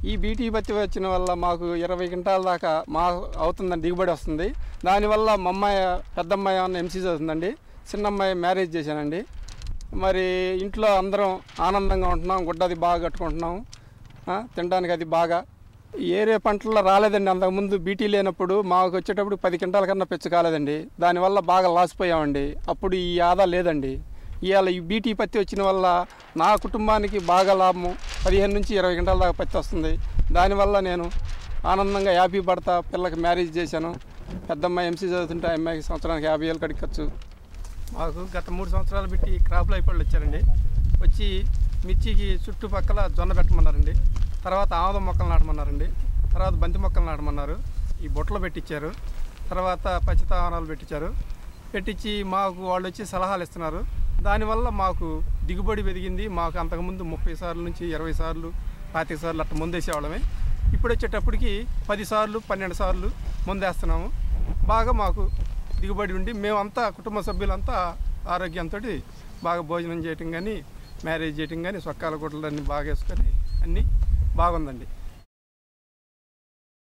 ఈ బీటీ పత్తి వచ్చిన వల్ల మాకు 20 క్వింటాల దాకా అవుతుందండి, దిగుబడి వస్తుంది. దానివల్ల మా అమ్మాయి పెద్దమ్మాయి ఏమన్నా ఎంసీ చదువుతుందండి, చిన్నమ్మాయి మ్యారేజ్ చేశానండి. మరి ఇంట్లో అందరం ఆనందంగా ఉంటున్నాం, గుడ్డది బాగా కట్టుకుంటున్నాం, తినడానికి అది బాగా. ఏరే పంటల్లో రాలేదండి. అంతకుముందు బీటీ లేనప్పుడు మాకు వచ్చేటప్పుడు 10 క్వింటాల కన్నా పెచ్చు కాలేదండి. దానివల్ల బాగా లాస్ పోయామండి. అప్పుడు ఈ ఆదా లేదండి. ఇవాళ ఈ బీటీ పత్తి వచ్చిన వల్ల నా కుటుంబానికి బాగా లాభము, 15 నుంచి 20 క్వింటాల దాకా పత్తి వస్తుంది. దానివల్ల నేను ఆనందంగా హ్యాపీ పడతా. పిల్లకి మ్యారేజ్ చేశాను. పెద్దమ్మాయి ఎంసీ చదువుతుంటే ఆ అమ్మాయికి సంవత్సరానికి 50,000 కడిగి ఖర్చు. మాకు గత 3 సంవత్సరాలు పెట్టి క్రాప్లో అయిపోయి వచ్చారండి. వచ్చి మిర్చికి చుట్టుపక్కల జొన్న పెట్టమన్నారండి, తర్వాత ఆముదం మొక్కలు నాటమన్నారండి, తర్వాత బంతి మొక్కలు నాటమన్నారు. ఈ బొట్టలు పెట్టించారు, తర్వాత పచ్చితావనాలు పెట్టించి మాకు వాళ్ళు వచ్చి సలహాలు ఇస్తున్నారు. దానివల్ల మాకు దిగుబడి పెరిగింది. మాకు అంతకుముందు 30 సార్లు నుంచి 20 సార్లు 25 సార్లు అట్లా ముందేసేవాళ్ళమే. ఇప్పుడు వచ్చేటప్పటికి 10 సార్లు 12 సార్లు ముందేస్తున్నాము. బాగా మాకు దిగుబడి ఉండి మేమంతా కుటుంబ సభ్యులంతా ఆరోగ్యంతో బాగా భోజనం చేయటం కానీ, మ్యారేజ్ చేయటం కానీ, సొక్కాల గుడ్డలు అన్నీ బాగా వేసుకొని అన్నీ బాగుందండి.